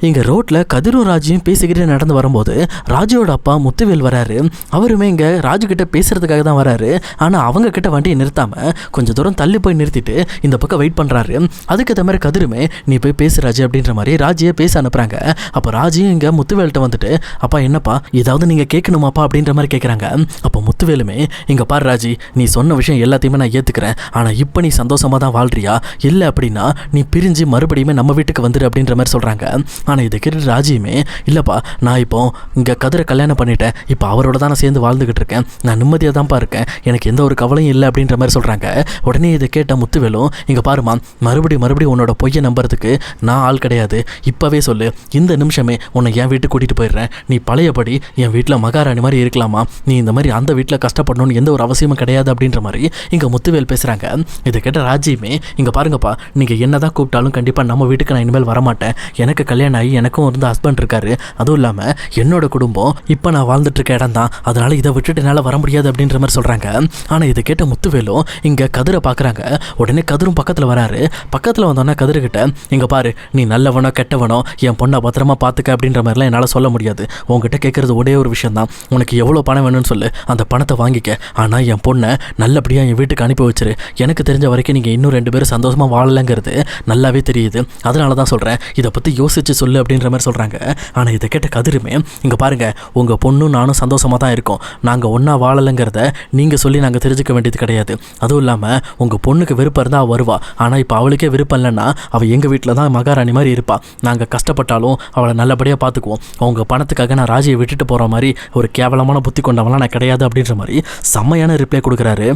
இங்க ரோட்ல கதிரும் ராஜியும் பேசிக்கிட்டே நடந்து வரும்போது ராஜுவோட அப்பா முத்துவேல் வராரு. அவருமே இங்க ராஜு கிட்ட பேசுறதுக்காக தான் வராரு. ஆனா அவங்க கிட்ட வண்டியை நிறுத்தாம கொஞ்சம் தூரம் தள்ளி போய் நிறுத்திட்டு இந்த பக்கம் வெயிட் பண்றாரு. அதுக்கேற்ற மாதிரி கதிருமே நீ போய் பேசு ராஜு அப்படின்ற மாதிரி ராஜியை பேச அனுப்புறாங்க. அப்போ ராஜியும் இங்க முத்துவேல்கிட்ட வந்துட்டு அப்பா என்னப்பா ஏதாவது நீங்க கேட்கணுமாப்பா அப்படின்ற மாதிரி கேட்குறாங்க. அப்போ முத்துவேலுமே இங்க பாரு ராஜி, நீ சொன்ன விஷயம் எல்லாத்தையுமே நான் ஏத்துக்கிறேன். ஆனா இப்போ நீ சந்தோஷமா தான் வாழ்றியா, இல்லை அப்படின்னா நீ பிரிஞ்சு மறுபடியுமே நம்ம வீட்டுக்கு வந்துரு அப்படின்ற மாதிரி சொல்றாங்க. ஆனா இதை கேட்டு ராஜியுமே இல்லப்பா நான் இப்போ இங்க கதிரை கல்யாணம் பண்ணிட்டேன், இப்போ அவரோட தான் நான் சேர்ந்து வாழ்ந்துகிட்டு இருக்கேன், நான் நிம்மதியாக தான்ப்பா இருக்கேன், எனக்கு எந்த ஒரு கவலையும் இல்லை அப்படின்ற மாதிரி சொல்றாங்க. உடனே இதை கேட்ட முத்துவேலும் இங்க பாருமா மறுபடியும் உன்னோட பொய்யை நம்புறதுக்கு நான் ஆள் கிடையாது, இப்பவே சொல்லு, இந்த நிமிஷமே உன்னை என் வீட்டுக்கு கூட்டிட்டு போயிடுறேன், நீ பழையபடி என் வீட்டில் மகாராணி மாதிரி இருக்கலாமா, நீ இந்த மாதிரி அந்த வீட்டில் கஷ்டப்படணும்னு எந்த ஒரு அவசியமும் கிடையாது அப்படின்ற மாதிரி இங்க முத்துவேல் பேசுறாங்க. இதை கேட்ட ராஜியுமே இங்க பாருங்கப்பா நீங்க என்னதான் கூப்பிட்டாலும் கண்டிப்பா நம்ம வீட்டுக்கு நான் இனிமேல் வரமாட்டேன், எனக்கு கல்யாணம் ஆகி எனக்கும் வந்து ஹஸ்பண்ட் இருக்காரு, அதுவும் இல்லாம என்னோட குடும்பம் இப்போ நான் வாழ்ந்துட்டு இருக்க இடம் தான், அதனால இதை விட்டுட்டு என்னால் வர முடியாது அப்படின்ற மாதிரி சொல்றாங்க. ஆனா இதை கேட்ட முத்துவேலும் இங்க கதிரை பாக்குறாங்க. உடனே கதிரும் பக்கத்துல வராரு. பக்கத்துல வந்தோன்னா கதிர்கிட்ட இங்க பாரு நீ நல்லவனோ கெட்டவனோ என் பொண்ணை பத்திரமா பாத்துக்க அப்படின்ற மாதிரிலாம் என்னால் சொல்ல முடியாது, உங்ககிட்ட கேட்கறது ஒரே ஒரு விஷயம் தான், உனக்கு எவ்வளோ பணம் வேணும்னு சொல்லு, அந்த பணத்தை வாங்கிக்க, ஆனால் என் பொண்ணை நல்லபடியாக என் வீட்டுக்கு அனுப்பி வச்சிரு, எனக்கு தெரிஞ்ச வரைக்கும் நீங்கள் இன்னும் 2 பேரும் சந்தோஷமாக வாழலைங்கிறது நல்லாவே தெரியுது, அதனால தான் சொல்கிறேன், இதை பற்றி யோசிச்சு சொல்லு அப்படின்ற மாதிரி சொல்கிறாங்க. ஆனால் இதை கேட்ட கதிருமே இங்கே பாருங்கள் உங்கள் பொண்ணும் நானும் சந்தோஷமாக தான் இருக்கோம், நாங்கள் ஒன்றா வாழலைங்கிறத நீங்கள் சொல்லி நாங்கள் தெரிஞ்சுக்க வேண்டியது கிடையாது, அதுவும் இல்லாமல் உங்கள் பொண்ணுக்கு விருப்பம் இருந்தால் அவள் வருவா, ஆனால் இப்போ அவளுக்கே விருப்பம் இல்லைன்னா அவள் எங்கள் வீட்டில் தான் மகாராணி மாதிரி இருப்பா, நாங்கள் கஷ்டப்பட்டாலும் அவளை நல்லபடியாக பார்த்துக்குவோம், அவங்க பணத்துக்காக நான் ராஜியை விட்டுட்டு போகிற மாதிரி ஒரு கேவலமான புத்தி கொண்டவங்களாம் நான் கிடையாது அப்படின்ற மாதிரி செம்மையான ரிப்ளை கொடுக்குறாரு.